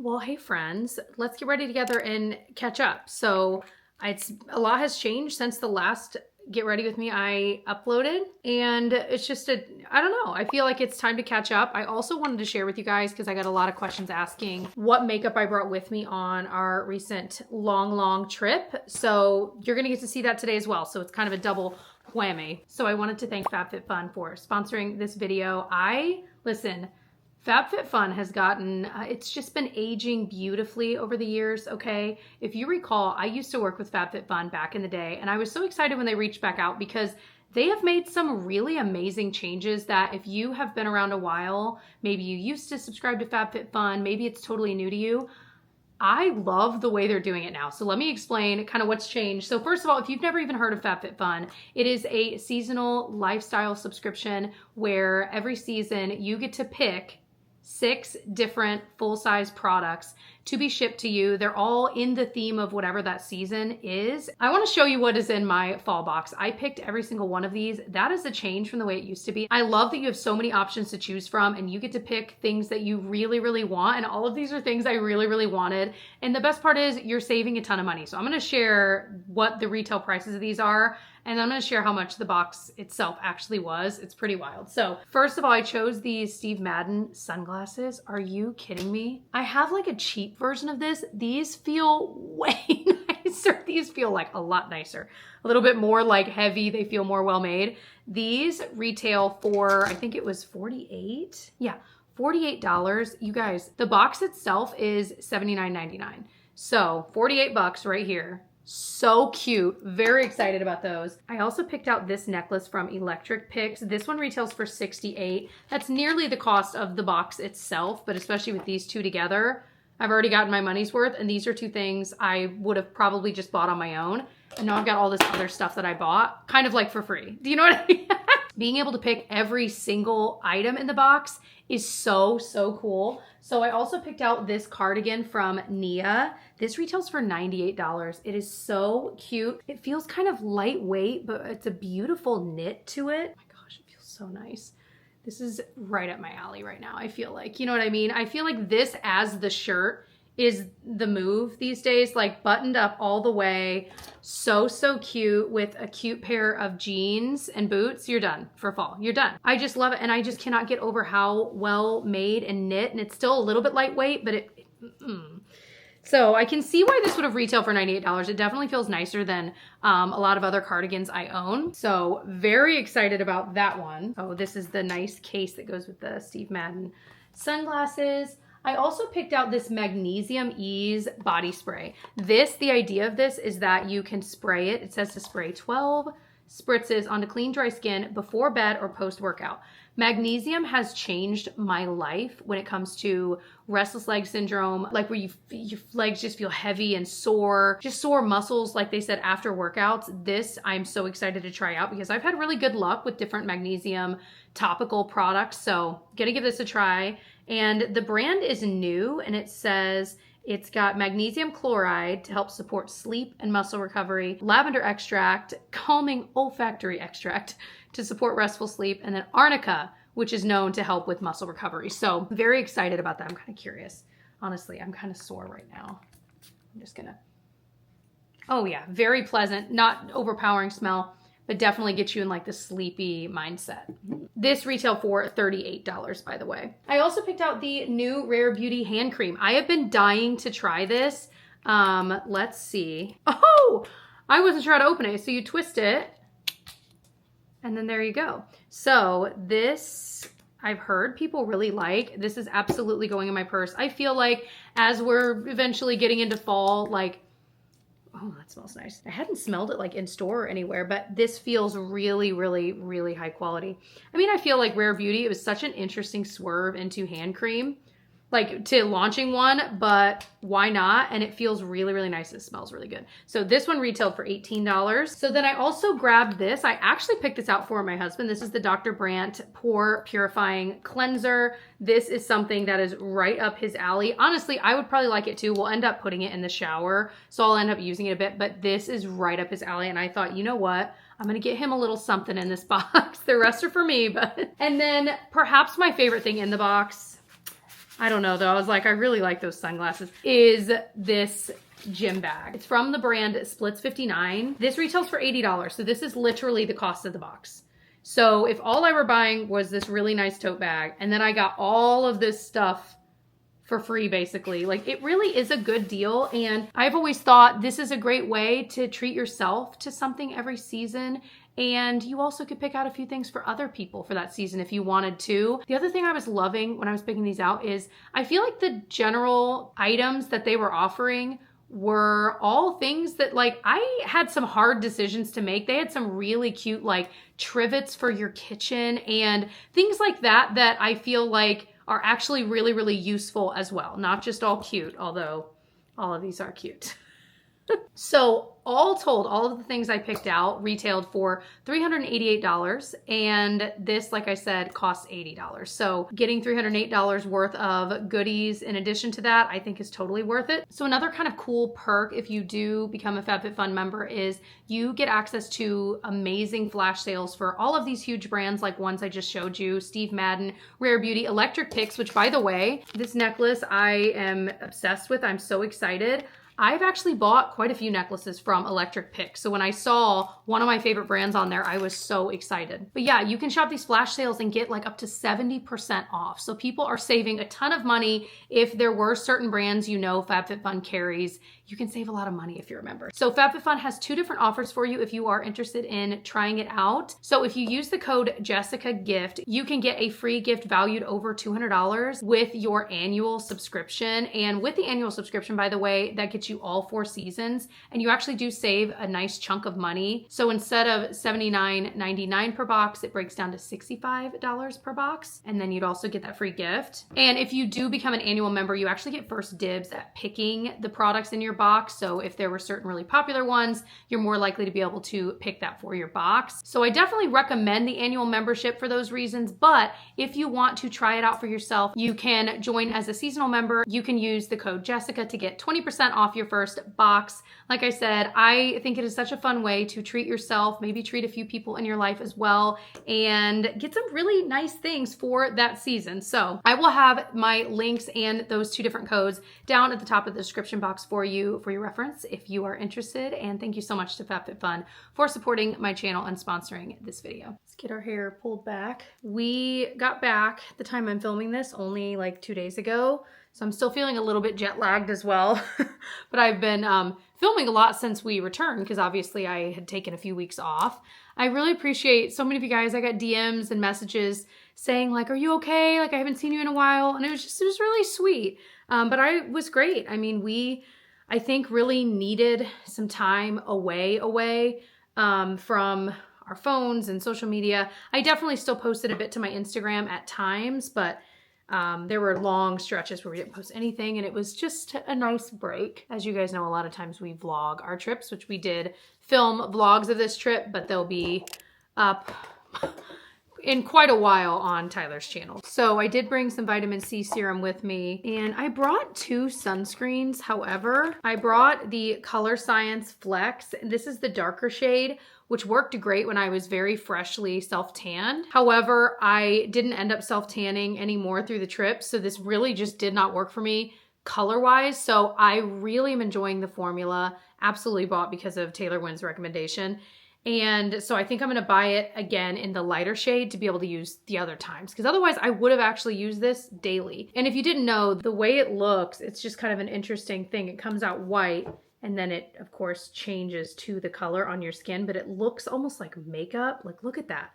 Well, hey friends, let's get ready together and catch up. So a lot has changed since the last Get Ready With Me I uploaded, and it's just I don't know, I feel like it's time to catch up. I also wanted to share with you guys, because I got a lot of questions asking what makeup I brought with me on our recent long trip. So you're gonna get to see that today as well. So it's kind of a double whammy. So I wanted to thank FabFitFun for sponsoring this video. Listen, FabFitFun has gotten, it's just been aging beautifully over the years, okay? If you recall, I used to work with FabFitFun back in the day, and I was so excited when they reached back out because they have made some really amazing changes that if you have been around a while, maybe you used to subscribe to FabFitFun, maybe it's totally new to you, I love the way they're doing it now. So let me explain kind of what's changed. So first of all, if you've never even heard of FabFitFun, it is a seasonal lifestyle subscription where every season you get to pick 6 different full-size products to be shipped to you. They're all in the theme of whatever that season is. I want to show you what is in my fall box. I picked every single one of these. That is a change from the way it used to be. I love that you have so many options to choose from and you get to pick things that you really want. And all of these are things I really wanted. And the best part is you're saving a ton of money. So I'm going to share what the retail prices of these are. And I'm going to share how much the box itself actually was. It's pretty wild. So first of all, I chose these Steve Madden sunglasses. Are you kidding me? I have like a cheap version of this. These feel way nicer. These feel like a lot nicer. A little bit more like heavy. They feel more well made. These retail for, I think it was 48. Yeah, $48. You guys, the box itself is $79.99. So 48 bucks right here. So cute. Very excited about those. I also picked out this necklace from Electric Picks. This one retails for $68. That's nearly the cost of the box itself, but especially with these two together, I've already gotten my money's worth, and these are two things I would have probably just bought on my own. And now I've got all this other stuff that I bought kind of like for free. Do you know what I mean? Being able to pick every single item in the box is so cool. So I also picked out this cardigan from Nia. This retails for $98. It is so cute. It feels kind of lightweight, but it's a beautiful knit to it. Oh my gosh, it feels so nice. This is right up my alley right now, I feel like. You know what I mean? I feel like this as the shirt is the move these days, like buttoned up all the way. So cute with a cute pair of jeans and boots. You're done for fall. You're done. I just love it. And I just cannot get over how well made and knit. And it's still a little bit lightweight, but So I can see why this would have retailed for $98. It definitely feels nicer than a lot of other cardigans I own. So very excited about that one. Oh, this is the nice case that goes with the Steve Madden sunglasses. I also picked out this Magnesium Ease body spray. The idea of this is that you can spray it. It says to spray 12 spritzes onto clean, dry skin before bed or post-workout. Magnesium has changed my life when it comes to restless leg syndrome, like where your legs just feel heavy and sore, just sore muscles, like they said, after workouts. This I'm so excited to try out because I've had really good luck with different magnesium topical products. So gonna give this a try. And the brand is new, and it says it's got magnesium chloride to help support sleep and muscle recovery, lavender extract, calming olfactory extract to support restful sleep, and then arnica, which is known to help with muscle recovery. So very excited about that. I'm kind of curious. Honestly, I'm kind of sore right now. I'm just gonna, oh yeah, very pleasant, not overpowering smell, but definitely gets you in like the sleepy mindset. This retailed for $38, by the way. I also picked out the new Rare Beauty hand cream. I have been dying to try this. Let's see. Oh, I wasn't sure how to open it. So you twist it and then there you go. So this, I've heard people really like. This is absolutely going in my purse. I feel like as we're eventually getting into fall, like, oh, that smells nice. I hadn't smelled it like in store or anywhere, but this feels really high quality. I mean, I feel like Rare Beauty, it was such an interesting swerve into hand cream, like to launching one, but why not? And it feels really nice. It smells really good. So this one retailed for $18. So then I also grabbed this. I actually picked this out for my husband. This is the Dr. Brandt Pore Purifying Cleanser. This is something that is right up his alley. Honestly, I would probably like it too. We'll end up putting it in the shower, so I'll end up using it a bit, but this is right up his alley. And I thought, you know what? I'm gonna get him a little something in this box. The rest are for me, but. And then perhaps my favorite thing in the box, I don't know though. I was like, I really like those sunglasses. Is this gym bag. It's from the brand Splits 59. This retails for $80. So this is literally the cost of the box. So if all I were buying was this really nice tote bag and then I got all of this stuff for free, basically, like it really is a good deal. And I've always thought this is a great way to treat yourself to something every season. And you also could pick out a few things for other people for that season if you wanted to. The other thing I was loving when I was picking these out is I feel like the general items that they were offering were all things that, like, I had some hard decisions to make. They had some really cute like trivets for your kitchen and things like that that I feel like are actually really, really useful as well. Not just all cute, although all of these are cute. So all told, all of the things I picked out retailed for $388. And this, like I said, costs $80. So getting $308 worth of goodies in addition to that, I think is totally worth it. So another kind of cool perk if you do become a FabFitFun member is you get access to amazing flash sales for all of these huge brands like ones I just showed you, Steve Madden, Rare Beauty, Electric Picks, which by the way, this necklace I am obsessed with. I'm so excited. I've actually bought quite a few necklaces from Electric Picks. So when I saw one of my favorite brands on there, I was so excited. But yeah, you can shop these flash sales and get like up to 70% off. So people are saving a ton of money. If there were certain brands you know FabFitFun carries, you can save a lot of money if you're a member. So FabFitFun has two different offers for you if you are interested in trying it out. So if you use the code JESSICAGIFT, you can get a free gift valued over $200 with your annual subscription. And with the annual subscription, by the way, that gets you all 4 seasons, and you actually do save a nice chunk of money. So instead of $79.99 per box, it breaks down to $65 per box, and then you'd also get that free gift. And if you do become an annual member, you actually get first dibs at picking the products in your box. So if there were certain really popular ones, you're more likely to be able to pick that for your box. So I definitely recommend the annual membership for those reasons, but if you want to try it out for yourself, you can join as a seasonal member. You can use the code Jessica to get 20% off your first box. Like I said, I think it is such a fun way to treat yourself, maybe treat a few people in your life as well, and get some really nice things for that season. So I will have my links and those 2 different codes down at the top of the description box for your reference if you are interested. And thank you so much to FabFitFun for supporting my channel and sponsoring this video. Let's get our hair pulled back. We got back the time I'm filming this only like 2 days ago. So I'm still feeling a little bit jet lagged as well, but I've been filming a lot since we returned because obviously I had taken a few weeks off. I really appreciate so many of you guys. I got DMs and messages saying like, are you okay? Like I haven't seen you in a while. And it was really sweet. But I was great. I mean, I think really needed some time away from our phones and social media. I definitely still posted a bit to my Instagram at times, but there were long stretches where we didn't post anything, and it was just a nice break. As you guys know, a lot of times we vlog our trips, which we did film vlogs of this trip, but they'll be up in quite a while on Tyler's channel. So I did bring some vitamin C serum with me, and I brought 2 sunscreens. However, I brought the Color Science Flex. This is the darker shade, which worked great when I was very freshly self-tanned. However, I didn't end up self-tanning anymore through the trip, so this really just did not work for me color-wise. So I really am enjoying the formula. Absolutely bought because of Taylor Wynn's recommendation. And so I think I'm gonna buy it again in the lighter shade to be able to use the other times, because otherwise I would have actually used this daily. And if you didn't know, the way it looks, it's just kind of an interesting thing. It comes out white, and then it, of course, changes to the color on your skin, but it looks almost like makeup. Like, look at that.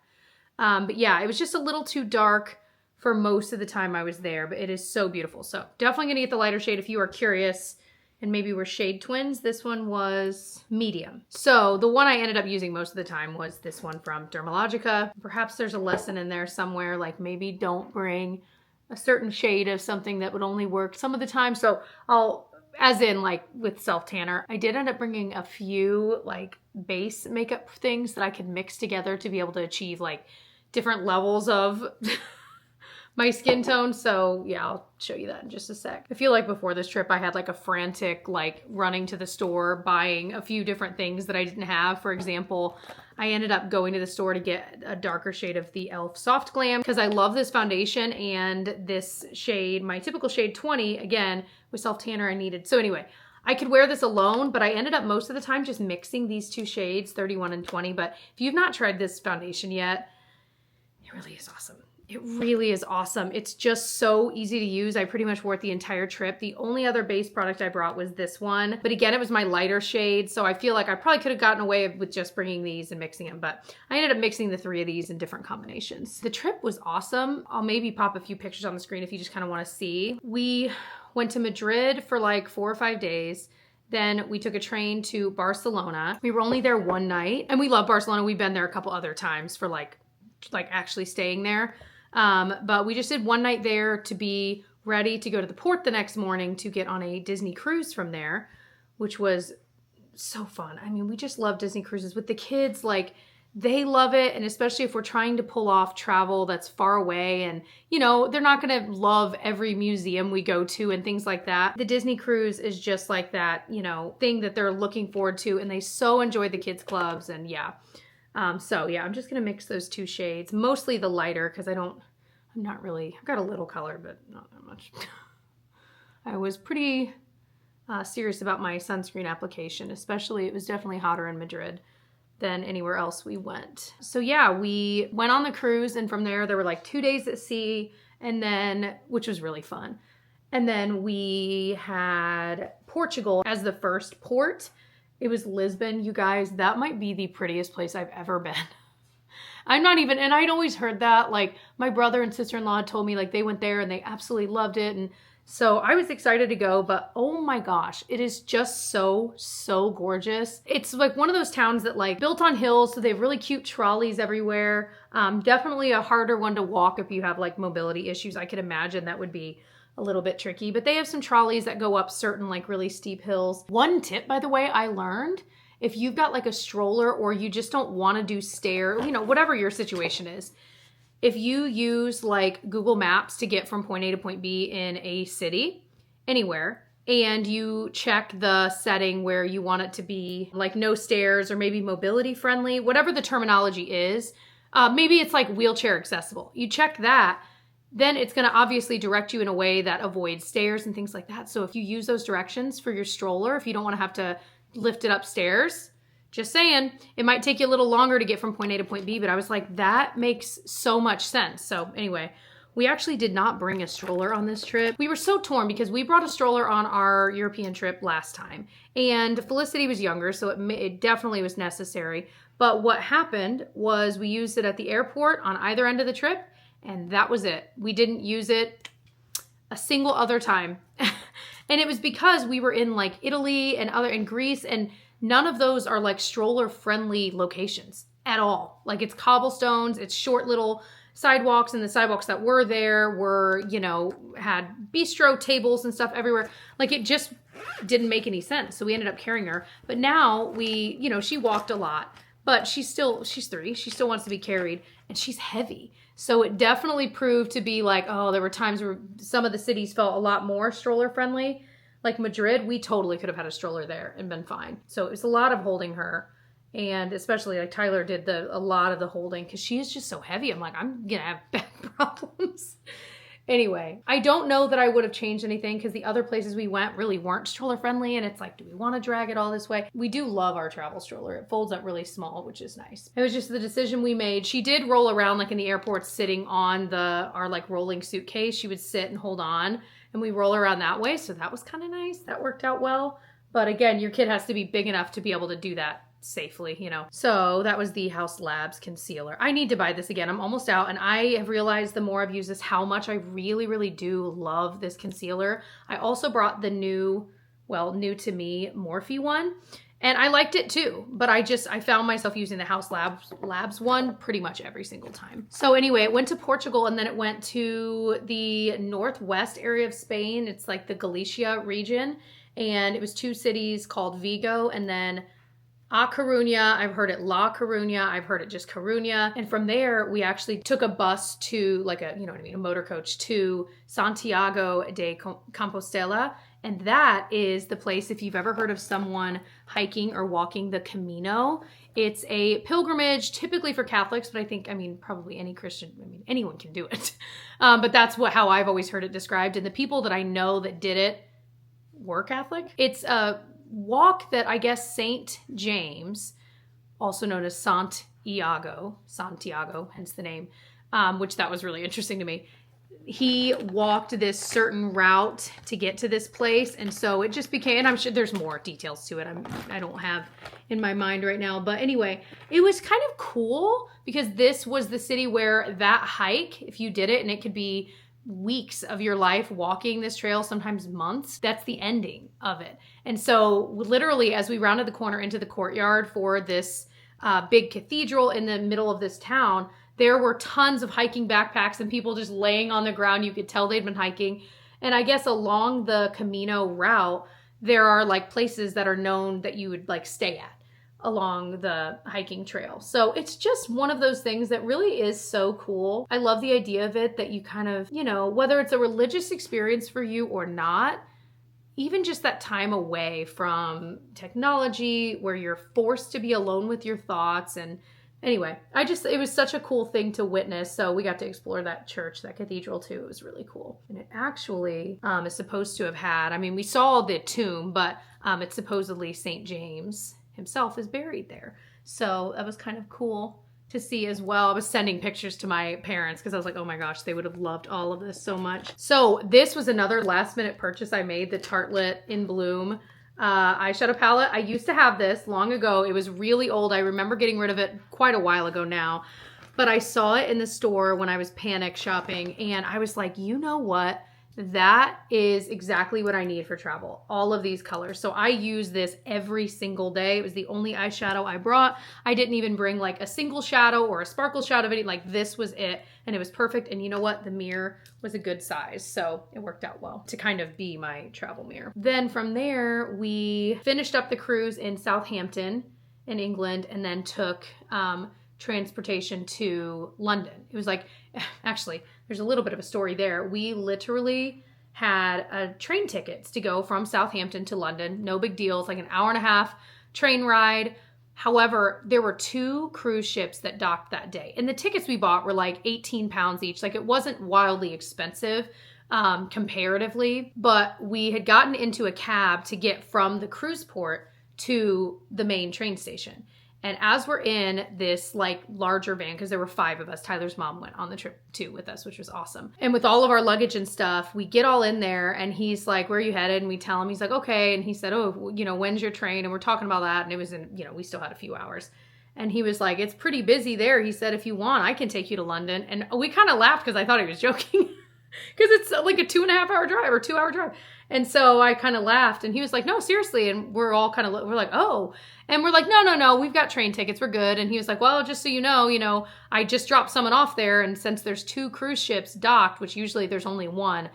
But yeah, it was just a little too dark for most of the time I was there, but it is so beautiful. So definitely gonna get the lighter shade if you are curious, and maybe we're shade twins. This one was medium. So the one I ended up using most of the time was this one from Dermalogica. Perhaps there's a lesson in there somewhere, like maybe don't bring a certain shade of something that would only work some of the time. So as in like with self-tanner, I did end up bringing a few like base makeup things that I could mix together to be able to achieve like different levels of my skin tone. So yeah, I'll show you that in just a sec. I feel like before this trip, I had like a frantic, like running to the store, buying a few different things that I didn't have. For example, I ended up going to the store to get a darker shade of the e.l.f. Soft Glam because I love this foundation, and this shade, my typical shade 20, again, with self tanner I needed. So anyway, I could wear this alone, but I ended up most of the time just mixing these two shades, 31 and 20. But if you've not tried this foundation yet, it really is awesome. It really is awesome. It's just so easy to use. I pretty much wore it the entire trip. The only other base product I brought was this one. But again, it was my lighter shade. So I feel like I probably could have gotten away with just bringing these and mixing them. But I ended up mixing the 3 of these in different combinations. The trip was awesome. I'll maybe pop a few pictures on the screen if you just kind of want to see. We went to Madrid for like 4 or 5 days. Then we took a train to Barcelona. We were only there one night, and we love Barcelona. We've been there a couple other times for like actually staying there. But we just did one night there to be ready to go to the port the next morning to get on a Disney cruise from there, which was so fun. I mean, we just love Disney cruises with the kids. Like, they love it. And especially if we're trying to pull off travel that's far away, and, you know, they're not going to love every museum we go to and things like that. The Disney cruise is just like that, you know, thing that they're looking forward to. And they so enjoy the kids clubs, and yeah. So yeah, I'm just going to mix those 2 shades, mostly the lighter, because I've got a little color, but not that much. I was pretty serious about my sunscreen application, especially it was definitely hotter in Madrid than anywhere else we went. So yeah, we went on the cruise, and from there were like 2 days at sea, and then, which was really fun. And then we had Portugal as the first port. It was Lisbon, you guys. That might be the prettiest place I've ever been. I'm not even, and I'd always heard that, like my brother and sister-in-law told me like they went there and they absolutely loved it. And so I was excited to go, but oh my gosh, it is just so, so gorgeous. It's like one of those towns that like built on hills. So they have really cute trolleys everywhere. Definitely a harder one to walk if you have like mobility issues. I could imagine that would be a little bit tricky, but they have some trolleys that go up certain like really steep hills. One tip, by the way, I learned, if you've got like a stroller or you just don't want to do stair, you know, whatever your situation is, if you use like Google Maps to get from point A to point B in a city, anywhere, and you check the setting where you want it to be like no stairs or maybe mobility friendly, whatever the terminology is, maybe it's like wheelchair accessible. You check that, then it's going to obviously direct you in a way that avoids stairs and things like that. So if you use those directions for your stroller, if you don't want to have to lift it upstairs, just saying, it might take you a little longer to get from point A to point B, but I was like, that makes so much sense. So anyway, we actually did not bring a stroller on this trip. We were so torn because we brought a stroller on our European trip last time, and Felicity was younger, so it definitely was necessary. But what happened was we used it at the airport on either end of the trip, and that was it. We didn't use it a single other time. And it was because we were in like Italy and in Greece, and none of those are like stroller friendly locations at all. Like, it's cobblestones, it's short little sidewalks, and the sidewalks that were there were, you know, had bistro tables and stuff everywhere. Like, it just didn't make any sense. So we ended up carrying her. But now you know, she walked a lot, but she's 3. She still wants to be carried, and she's heavy. So it definitely proved to be like, oh, there were times where some of the cities felt a lot more stroller friendly. Like Madrid, we totally could have had a stroller there and been fine. So it was a lot of holding her. And especially like Tyler did a lot of the holding because she is just so heavy. I'm like, I'm going to have back problems. Anyway, I don't know that I would have changed anything because the other places we went really weren't stroller friendly. And it's like, do we want to drag it all this way? We do love our travel stroller. It folds up really small, which is nice. It was just the decision we made. She did roll around like in the airport sitting on our like rolling suitcase. She would sit and hold on, and we roll around that way. So that was kind of nice. That worked out well. But again, your kid has to be big enough to be able to do that safely, you know. So that was the House Labs concealer. I need to buy this again. I'm almost out, and I have realized the more I've used this how much I really, really do love this concealer. I also brought the new to me Morphe one, and I liked it too, but I found myself using the House Labs one pretty much every single time. So anyway, it went to Portugal, and then it went to the northwest area of Spain. It's like the Galicia region, and it was 2 cities called Vigo and then A Coruña, I've heard it La Coruña, I've heard it just Coruña. And from there, we actually took a bus to like a, you know what I mean, a motor coach to Santiago de Compostela. And that is the place, if you've ever heard of someone hiking or walking the Camino, it's a pilgrimage typically for Catholics, but I mean, probably any Christian, anyone can do it. But that's how I've always heard it described. And the people that I know that did it were Catholic. It's a walk that I guess Saint James, also known as Santiago, hence the name, which that was really interesting to me. He walked this certain route to get to this place. And so it just became, and I'm sure there's more details to it. I don't have in my mind right now. But anyway, it was kind of cool because this was the city where that hike, if you did it, and it could be weeks of your life walking this trail, sometimes months, that's the ending of it. And so literally as we rounded the corner into the courtyard for this big cathedral in the middle of this town, there were tons of hiking backpacks and people just laying on the ground. You could tell they'd been hiking. And I guess along the Camino route, there are like places that are known that you would like stay at along the hiking trail. So it's just one of those things that really is so cool. I love the idea of it, that you kind of, you know, whether it's a religious experience for you or not, even just that time away from technology where you're forced to be alone with your thoughts. And anyway, it was such a cool thing to witness. So we got to explore that church, that cathedral too. It was really cool. And it actually is supposed to have had, we saw the tomb, but it's supposedly St. James himself is buried there. So that was kind of cool to see as well. I was sending pictures to my parents because I was like, oh my gosh, they would have loved all of this so much. So this was another last minute purchase I made, the Tartelette in Bloom eyeshadow palette. I used to have this long ago. It was really old. I remember getting rid of it quite a while ago now, but I saw it in the store when I was panic shopping and I was like, you know what? That is exactly what I need for travel. All of these colors. So I use this every single day. It was the only eyeshadow I brought. I didn't even bring like a single shadow or a sparkle shadow of anything. Like this was it. And it was perfect. And you know what? The mirror was a good size. So it worked out well to kind of be my travel mirror. Then from there, we finished up the cruise in Southampton in England and then took transportation to London. It was like, actually, there's a little bit of a story there. We literally had train tickets to go from Southampton to London. No big deal. It's like an hour and a half train ride. However, there were 2 cruise ships that docked that day. And the tickets we bought were like 18 pounds each. Like it wasn't wildly expensive comparatively, but we had gotten into a cab to get from the cruise port to the main train station. And as we're in this like larger van, because there were 5 of us, Tyler's mom went on the trip too with us, which was awesome. And with all of our luggage and stuff, we get all in there and he's like, where are you headed? And we tell him, he's like, okay. And he said, oh, you know, when's your train? And we're talking about that. And it was in, you know, we still had a few hours. And he was like, it's pretty busy there. He said, if you want, I can take you to London. And we kind of laughed because I thought he was joking because it's like a 2.5 hour drive or 2 hour drive. And so I kind of laughed and he was like, no, seriously. And we're all kind of, we're like, oh, and we're like, no, we've got train tickets. We're good. And he was like, well, just so you know, I just dropped someone off there. And since there's 2 cruise ships docked, which usually there's only one,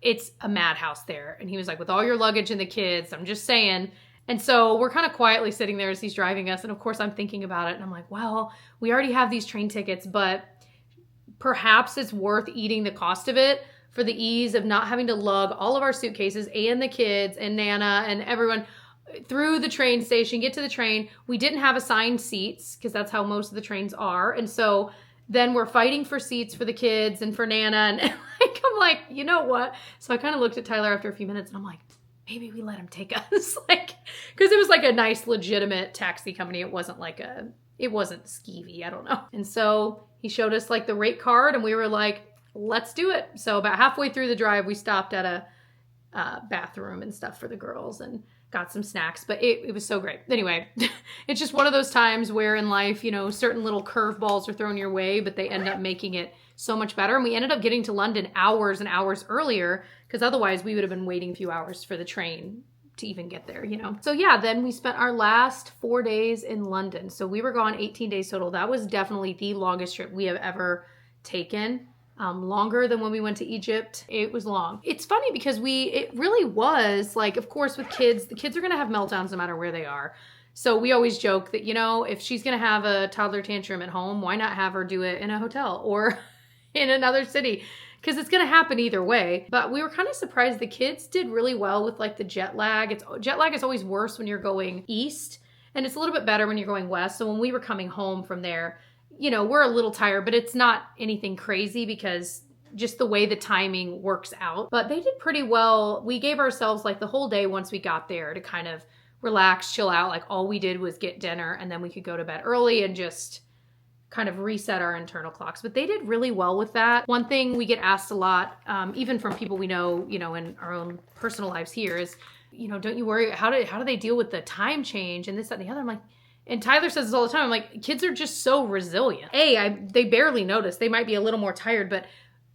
it's a madhouse there. And he was like, with all your luggage and the kids, I'm just saying. And so we're kind of quietly sitting there as he's driving us. And of course I'm thinking about it and I'm like, well, we already have these train tickets, but perhaps it's worth eating the cost of it for the ease of not having to lug all of our suitcases and the kids and Nana and everyone through the train station, get to the train. We didn't have assigned seats because that's how most of the trains are. And so then we're fighting for seats for the kids and for Nana. And like, I'm like, you know what? So I kind of looked at Tyler after a few minutes and I'm like, maybe we let him take us. Like, because it was like a nice, legitimate taxi company. It wasn't skeevy. I don't know. And so he showed us like the rate card and we were like, let's do it. So about halfway through the drive, we stopped at a bathroom and stuff for the girls and got some snacks, but it was so great. Anyway, it's just one of those times where in life, you know, certain little curveballs are thrown your way, but they end up making it so much better. And we ended up getting to London hours and hours earlier because otherwise we would have been waiting a few hours for the train to even get there, you know? So yeah, then we spent our last 4 days in London. So we were gone 18 days total. That was definitely the longest trip we have ever taken. Longer than when we went to Egypt. It was long. It's funny because it really was like, of course with kids, the kids are going to have meltdowns no matter where they are. So we always joke that, you know, if she's going to have a toddler tantrum at home, why not have her do it in a hotel or in another city? Because it's going to happen either way. But we were kind of surprised the kids did really well with like the jet lag. Jet lag is always worse when you're going east, and it's a little bit better when you're going west. So when we were coming home from there, you know, we're a little tired, but it's not anything crazy because just the way the timing works out. But they did pretty well. We gave ourselves like the whole day once we got there to kind of relax, chill out. Like all we did was get dinner and then we could go to bed early and just kind of reset our internal clocks. But they did really well with that. One thing we get asked a lot, even from people we know, you know, in our own personal lives here is, you know, don't you worry, how do they deal with the time change and this, that, and the other? I'm like, and Tyler says this all the time, I'm like, kids are just so resilient. They barely notice. They might be a little more tired, but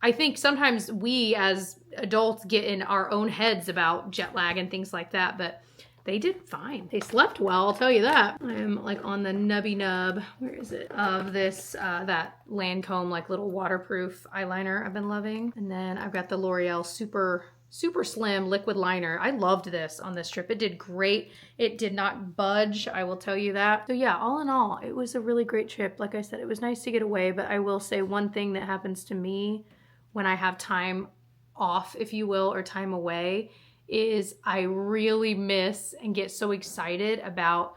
I think sometimes we as adults get in our own heads about jet lag and things like that, but they did fine. They slept well, I'll tell you that. I'm like on the nubby nub, where is it? Of this, that Lancome like little waterproof eyeliner I've been loving. And then I've got the L'Oreal super slim liquid liner. I loved this on this trip. It did great. It did not budge, I will tell you that. So yeah, all in all, it was a really great trip. Like I said, it was nice to get away, but I will say one thing that happens to me when I have time off, if you will, or time away, is I really miss and get so excited about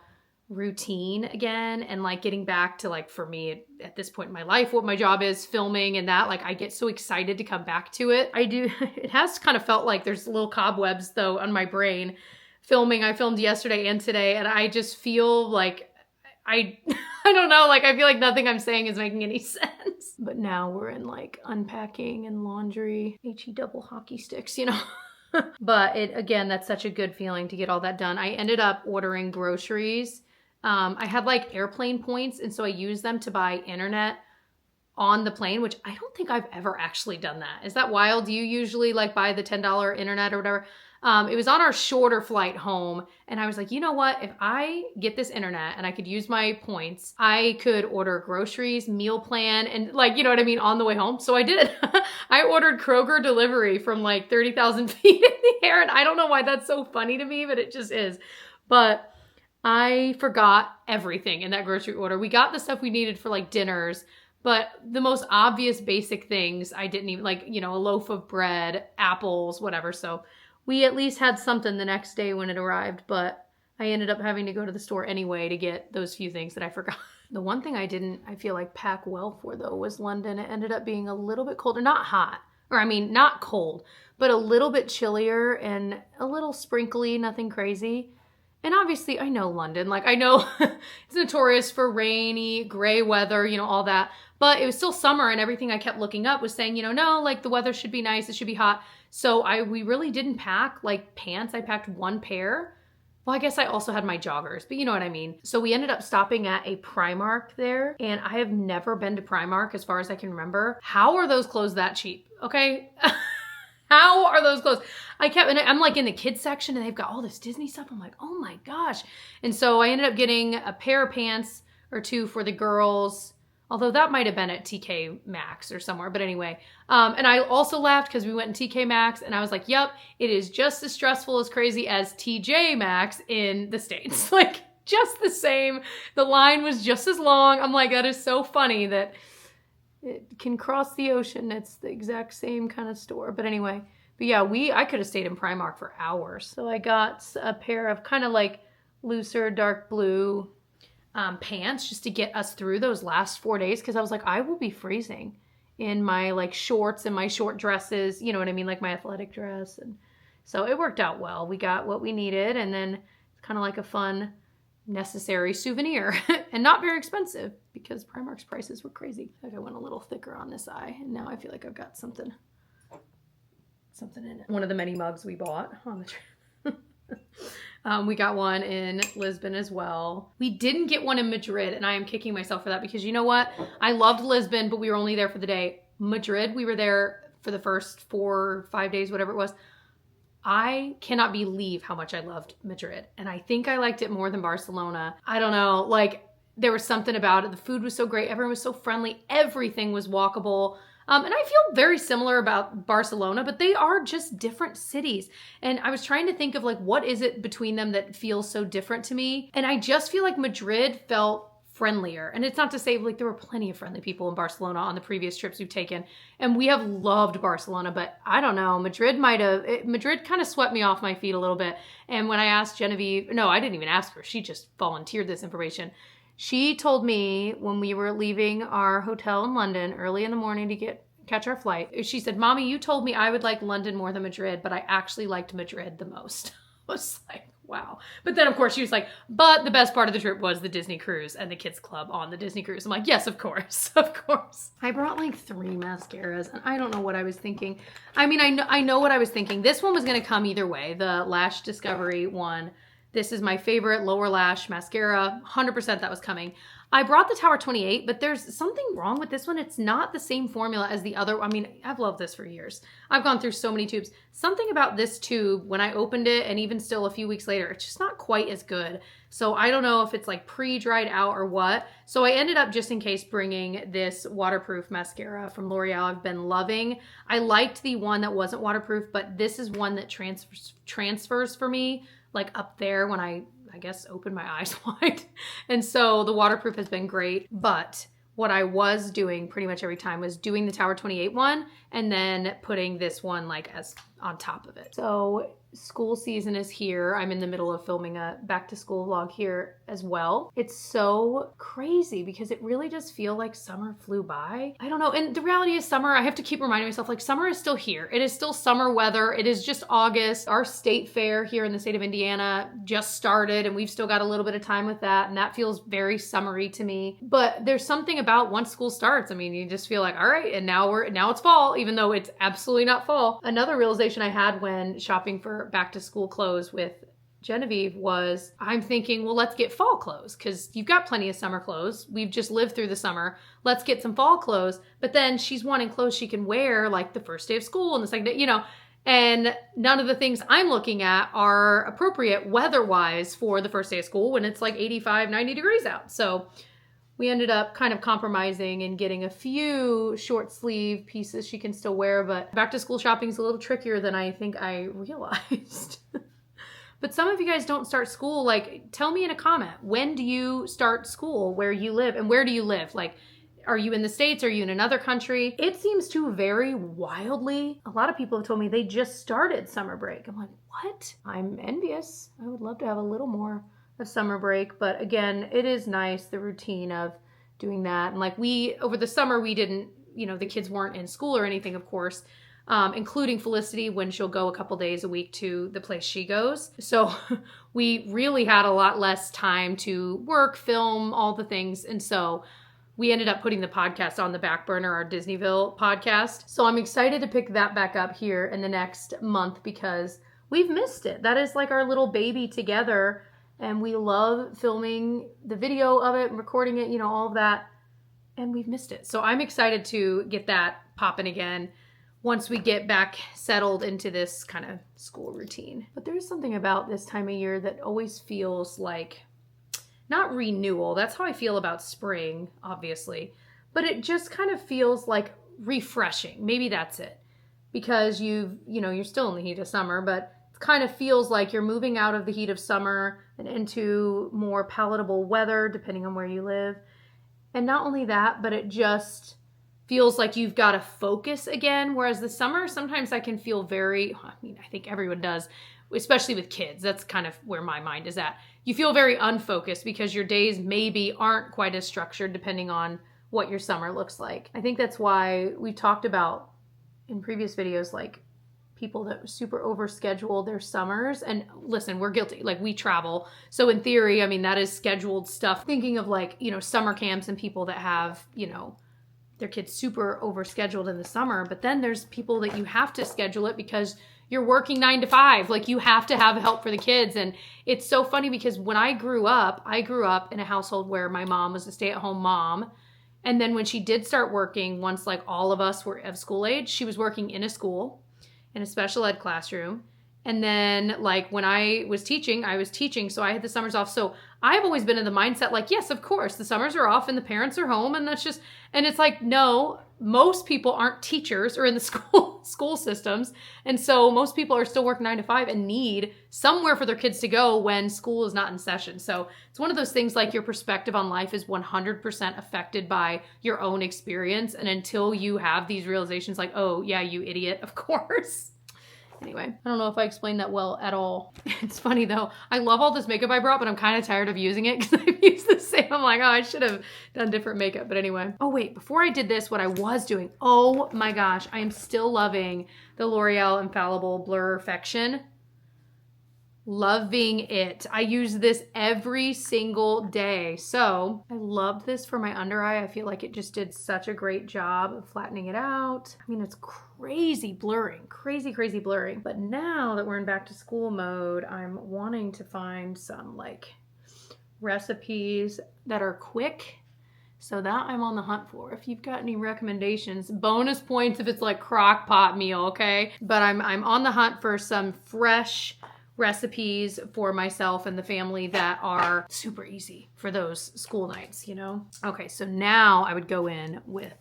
routine again and like getting back to like, for me at this point in my life, what my job is, filming and that, like I get so excited to come back to it. I do. It has kind of felt like there's little cobwebs though on my brain. I filmed yesterday and today, and I just feel like I don't know, like I feel like nothing I'm saying is making any sense. But now we're in like unpacking and laundry, HE double hockey sticks, you know. But again, that's such a good feeling to get all that done. I ended up ordering groceries. I had like airplane points, and so I used them to buy internet on the plane, which I don't think I've ever actually done that. Is that wild? Do you usually like buy the $10 internet or whatever? It was on our shorter flight home, and I was like, you know what? If I get this internet and I could use my points, I could order groceries, meal plan, and like, you know what I mean, on the way home. So I did. I ordered Kroger delivery from like 30,000 feet in the air, and I don't know why that's so funny to me, but it just is. But I forgot everything in that grocery order. We got the stuff we needed for like dinners, but the most obvious basic things I didn't even, like, you know, a loaf of bread, apples, whatever. So we at least had something the next day when it arrived, but I ended up having to go to the store anyway to get those few things that I forgot. The one thing I feel like pack well for though was London. It ended up being a little bit colder, not hot, or I mean, not cold, but a little bit chillier and a little sprinkly, nothing crazy. And obviously I know London, like I know it's notorious for rainy, gray weather, you know, all that, but it was still summer, and everything I kept looking up was saying, you know, no, like the weather should be nice. It should be hot. So we really didn't pack like pants. I packed one pair. Well, I guess I also had my joggers, but you know what I mean. So we ended up stopping at a Primark there, and I have never been to Primark as far as I can remember. How are those clothes that cheap? Okay. How are those clothes? And I'm like in the kids section, and they've got all this Disney stuff. I'm like, oh my gosh. And so I ended up getting a pair of pants or two for the girls, although that might have been at TK Maxx or somewhere. But anyway, and I also laughed because we went in TK Maxx, and I was like, yep, it is just as stressful as crazy as TJ Maxx in the States. Like just the same. The line was just as long. I'm like, that is so funny that it can cross the ocean. It's the exact same kind of store. But anyway, but yeah, I could have stayed in Primark for hours. So I got a pair of kind of like looser dark blue pants just to get us through those last 4 days. Cause I was like, I will be freezing in my like shorts and my short dresses, you know what I mean? Like my athletic dress. And so it worked out well. We got what we needed, and then it's kind of like a fun, necessary souvenir and not very expensive because Primark's prices were crazy. Like I went a little thicker on this eye, and now I feel like I've got something in it. One of the many mugs we bought on the trip. We got one in Lisbon as well. We didn't get one in Madrid, and I am kicking myself for that because you know what? I loved Lisbon, but we were only there for the day. Madrid, we were there for the first 4 or 5 days, whatever it was. I cannot believe how much I loved Madrid. And I think I liked it more than Barcelona. I don't know, like there was something about it. The food was so great. Everyone was so friendly. Everything was walkable. And I feel very similar about Barcelona, but they are just different cities. And I was trying to think of like, what is it between them that feels so different to me? And I just feel like Madrid felt friendlier. And it's not to say like there were plenty of friendly people in Barcelona on the previous trips we've taken. And we have loved Barcelona, but I don't know, Madrid kind of swept me off my feet a little bit. And when I asked Genevieve, no, I didn't even ask her. She just volunteered this information. She told me when we were leaving our hotel in London early in the morning to catch our flight, she said, Mommy, you told me I would like London more than Madrid, but I actually liked Madrid the most. I was like, wow. But then of course she was like, but the best part of the trip was the Disney cruise and the kids club on the Disney cruise. I'm like, yes, of course, of course. I brought like 3 mascaras and I don't know what I was thinking. I mean, I know what I was thinking. This one was going to come either way. The Lash Discovery one. This is my favorite lower lash mascara. 100% that was coming. I brought the Tower 28, but there's something wrong with this one. It's not the same formula as the other. I mean, I've loved this for years. I've gone through so many tubes. Something about this tube, when I opened it, and even still a few weeks later, it's just not quite as good. So I don't know if it's like pre-dried out or what. So I ended up, just in case, bringing this waterproof mascara from L'Oreal I've been loving. I liked the one that wasn't waterproof, but this is one that transfers for me, like up there when I guess open my eyes wide. And so the waterproof has been great, but what I was doing pretty much every time was doing the Tower 28 one and then putting this one like as on top of it. So school season is here. I'm in the middle of filming a back to school vlog here as well. It's so crazy because it really does feel like summer flew by. I don't know. And the reality is summer, I have to keep reminding myself like summer is still here. It is still summer weather. It is just August. Our state fair here in the state of Indiana just started and we've still got a little bit of time with that. And that feels very summery to me. But there's something about once school starts, I mean, you just feel like, all right, and now it's fall, even though it's absolutely not fall. Another realization I had when shopping for back to school clothes with Genevieve was I'm thinking, well, let's get fall clothes because you've got plenty of summer clothes. We've just lived through the summer. Let's get some fall clothes. But then she's wanting clothes she can wear like the first day of school and the second day, and none of the things I'm looking at are appropriate weather-wise for the first day of school when it's like 85, 90 degrees out. So we ended up kind of compromising and getting a few short sleeve pieces she can still wear, but back to school shopping is a little trickier than I think I realized. But some of you guys don't start school. Like, tell me in a comment, when do you start school where you live and where do you live? Like, are you in the States? Are you in another country? It seems to vary wildly. A lot of people have told me they just started summer break. I'm like, what? I'm envious. I would love to have a little more of summer break. But again, it is nice, the routine of doing that. And like over the summer, we didn't, the kids weren't in school or anything, of course, including Felicity when she'll go a couple days a week to the place she goes. So we really had a lot less time to work, film, all the things. And so we ended up putting the podcast on the back burner, our Disneyville podcast. So I'm excited to pick that back up here in the next month because we've missed it. That is like our little baby together. And we love filming the video of it, recording it, all of that. And we've missed it. So I'm excited to get that popping again once we get back settled into this kind of school routine. But there's something about this time of year that always feels like, not renewal, that's how I feel about spring, obviously. But it just kind of feels like refreshing. Maybe that's it. Because you're still in the heat of summer, but kind of feels like you're moving out of the heat of summer and into more palatable weather, depending on where you live. And not only that, but it just feels like you've got to focus again. Whereas the summer, sometimes I can feel I think everyone does, especially with kids. That's kind of where my mind is at. You feel very unfocused because your days maybe aren't quite as structured depending on what your summer looks like. I think that's why we talked about in previous videos, like people that super overschedule their summers. And listen, we're guilty. Like we travel. So in theory, that is scheduled stuff. Thinking of like, summer camps and people that have, their kids super overscheduled in the summer. But then there's people that you have to schedule it because you're working 9 to 5. Like you have to have help for the kids. And it's so funny because when I grew up in a household where my mom was a stay-at-home mom. And then when she did start working, once like all of us were of school age, she was working in a school, in a special ed classroom. And then like when I was teaching, so I had the summers off. So I've always been in the mindset like, yes, of course, the summers are off and the parents are home and that's just, and it's like, no, most people aren't teachers or in the school systems. And so most people are still working 9 to 5 and need somewhere for their kids to go when school is not in session. So it's one of those things, like your perspective on life is 100% affected by your own experience. And until you have these realizations like, oh yeah, you idiot, of course. Anyway, I don't know if I explained that well at all. It's funny though. I love all this makeup I brought, but I'm kind of tired of using it because I've used the same. I'm like, oh, I should have done different makeup. But anyway. Oh wait, before I did this, what I was doing, oh my gosh, I am still loving the L'Oreal Infallible Blur Perfection. Loving it. I use this every single day. So I loved this for my under eye. I feel like it just did such a great job of flattening it out. I mean, it's crazy blurring, crazy blurring. But now that we're in back to school mode, I'm wanting to find some like recipes that are quick. So that I'm on the hunt for. If you've got any recommendations, bonus points if it's like crock pot meal, okay? But I'm on the hunt for some fresh recipes for myself and the family that are super easy for those school nights, you know? Okay, so now I would go in with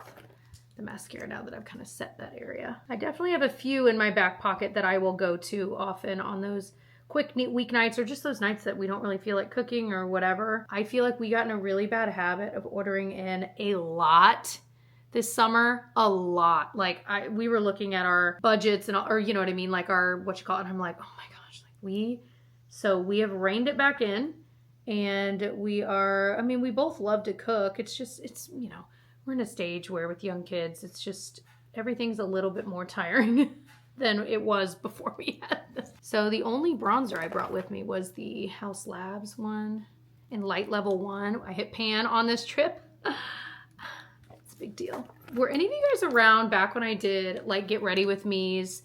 the mascara now that I've kind of set that area. I definitely have a few in my back pocket that I will go to often on those quick weeknights or just those nights that we don't really feel like cooking or whatever. I feel like we got in a really bad habit of ordering in a lot this summer, a lot. Like we were looking at our budgets and, or you know what I mean? Like our, what you call it? And I'm like, oh my gosh, we have reined it back in and we are, I mean, we both love to cook. It's just, you know, we're in a stage where with young kids, it's just, everything's a little bit more tiring than it was before we had this. So the only bronzer I brought with me was the House Labs one in light level 1. I hit pan on this trip. It's a big deal. Were any of you guys around back when I did like get ready with me's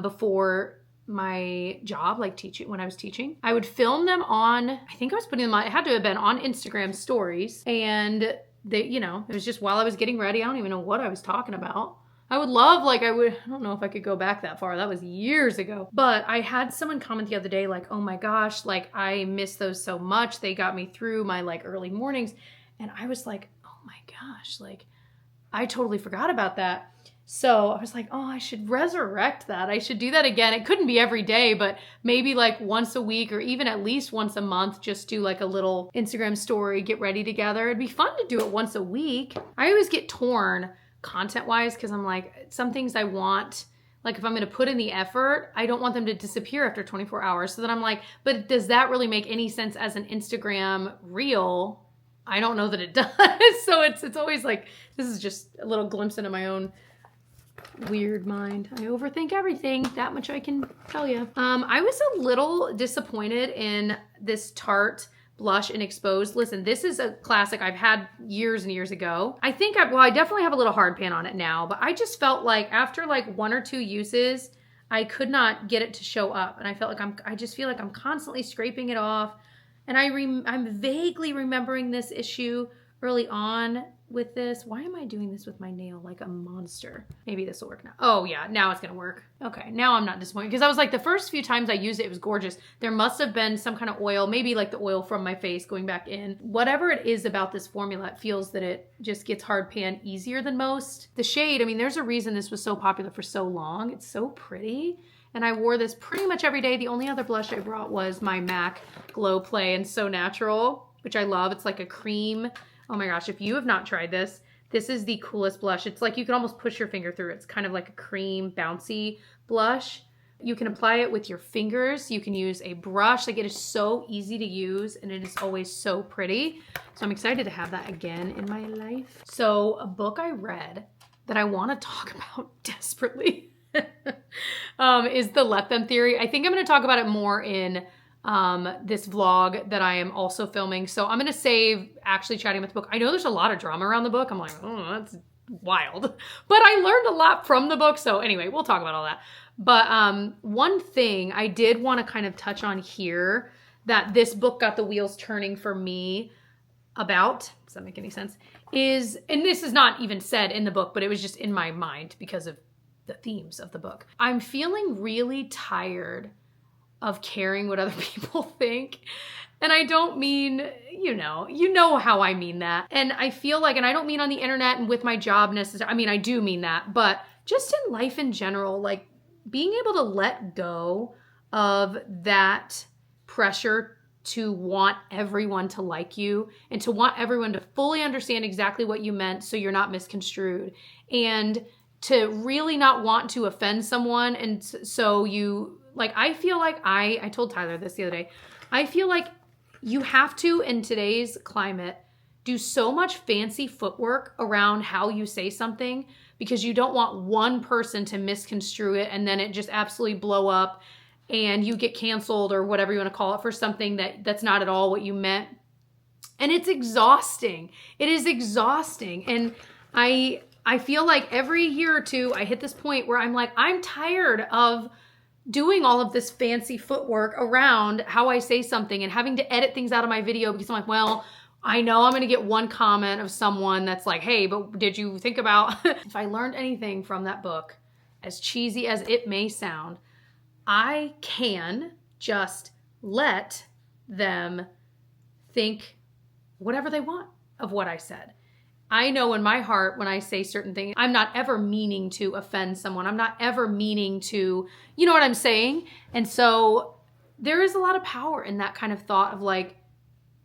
before my job, like teaching, when I was teaching? I would film them on, I think I was putting them on, it had to have been on Instagram stories. And they, you know, it was just while I was getting ready. I don't even know what I was talking about. I would love, like, I don't know if I could go back that far. That was years ago. But I had someone comment the other day, like, oh my gosh, like I miss those so much. They got me through my like early mornings. And I was like, oh my gosh, like I totally forgot about that. So I was like, oh, I should resurrect that. I should do that again. It couldn't be every day, but maybe like once a week or even at least once a month, just do like a little Instagram story, get ready together. It'd be fun to do it once a week. I always get torn content-wise because I'm like, some things I want, like if I'm going to put in the effort, I don't want them to disappear after 24 hours. So then I'm like, but does that really make any sense as an Instagram reel? I don't know that it does. So it's always like, this is just a little glimpse into my own weird mind. I overthink everything. That much I can tell you. I was a little disappointed in this Tarte blush in Exposed. Listen, this is a classic I've had years and years ago. I think I definitely have a little hard pan on it now, but I just felt like after like 1 or 2 uses, I could not get it to show up. And I felt like I just feel like I'm constantly scraping it off. And I'm vaguely remembering this issue early on with this. Why am I doing this with my nail like a monster? Maybe this will work now. Oh yeah, now it's gonna work. Okay, now I'm not disappointed because I was like, the first few times I used it, it was gorgeous. There must have been some kind of oil, maybe like the oil from my face going back in. Whatever it is about this formula, it feels that it just gets hard pan easier than most. The shade, I mean, there's a reason this was so popular for so long. It's so pretty. And I wore this pretty much every day. The only other blush I brought was my MAC Glow Play and So Natural, which I love. It's like a cream. Oh my gosh, if you have not tried this, this is the coolest blush. It's like you can almost push your finger through it. It's kind of like a cream, bouncy blush. You can apply it with your fingers. You can use a brush. Like it is so easy to use and it is always so pretty. So I'm excited to have that again in my life. So a book I read that I want to talk about desperately is the Let Them Theory. I think I'm going to talk about it more in this vlog that I am also filming. So I'm going to save actually chatting about the book. I know there's a lot of drama around the book. I'm like, oh, that's wild. But I learned a lot from the book. So anyway, we'll talk about all that. But one thing I did want to kind of touch on here that this book got the wheels turning for me about, does that make any sense, is, and this is not even said in the book, but it was just in my mind because of the themes of the book. I'm feeling really tired of caring what other people think. And I don't mean, you know how I mean that. And I feel like, and I don't mean on the internet and with my job necessarily, I mean, I do mean that, but just in life in general, like being able to let go of that pressure to want everyone to like you and to want everyone to fully understand exactly what you meant so you're not misconstrued, and to really not want to offend someone. And so you, like, I feel like I told Tyler this the other day, I feel like you have to, in today's climate, do so much fancy footwork around how you say something because you don't want one person to misconstrue it and then it just absolutely blow up and you get canceled or whatever you want to call it for something that's not at all what you meant. And it's exhausting. It is exhausting. And I feel like every year or two, I hit this point where I'm like, I'm tired of doing all of this fancy footwork around how I say something and having to edit things out of my video because I'm like, well, I know I'm going to get one comment of someone that's like, hey, but did you think about, if I learned anything from that book, as cheesy as it may sound, I can just let them think whatever they want of what I said. I know in my heart when I say certain things, I'm not ever meaning to offend someone. I'm not ever meaning to, you know what I'm saying? And so there is a lot of power in that kind of thought of like,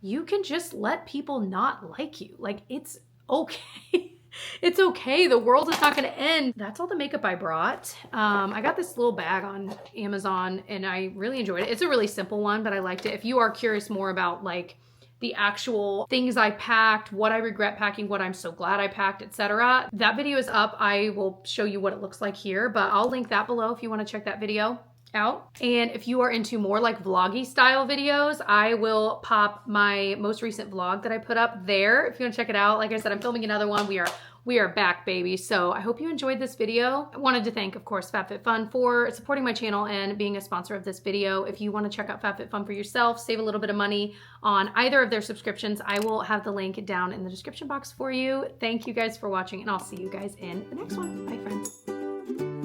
you can just let people not like you. Like, it's okay. It's okay. The world is not going to end. That's all the makeup I brought. I got this little bag on Amazon and I really enjoyed it. It's a really simple one, but I liked it. If you are curious more about like the actual things I packed, what I regret packing, what I'm so glad I packed, etc., that video is up. I will show you what it looks like here, but I'll link that below if you want to check that video out. And if you are into more like vloggy style videos, I will pop my most recent vlog that I put up there if you want to check it out. Like I said, I'm filming another one. We are back, baby. So I hope you enjoyed this video. I wanted to thank, of course, FabFitFun for supporting my channel and being a sponsor of this video. If you want to check out FabFitFun for yourself, save a little bit of money on either of their subscriptions, I will have the link down in the description box for you. Thank you guys for watching, and I'll see you guys in the next one. Bye, friends.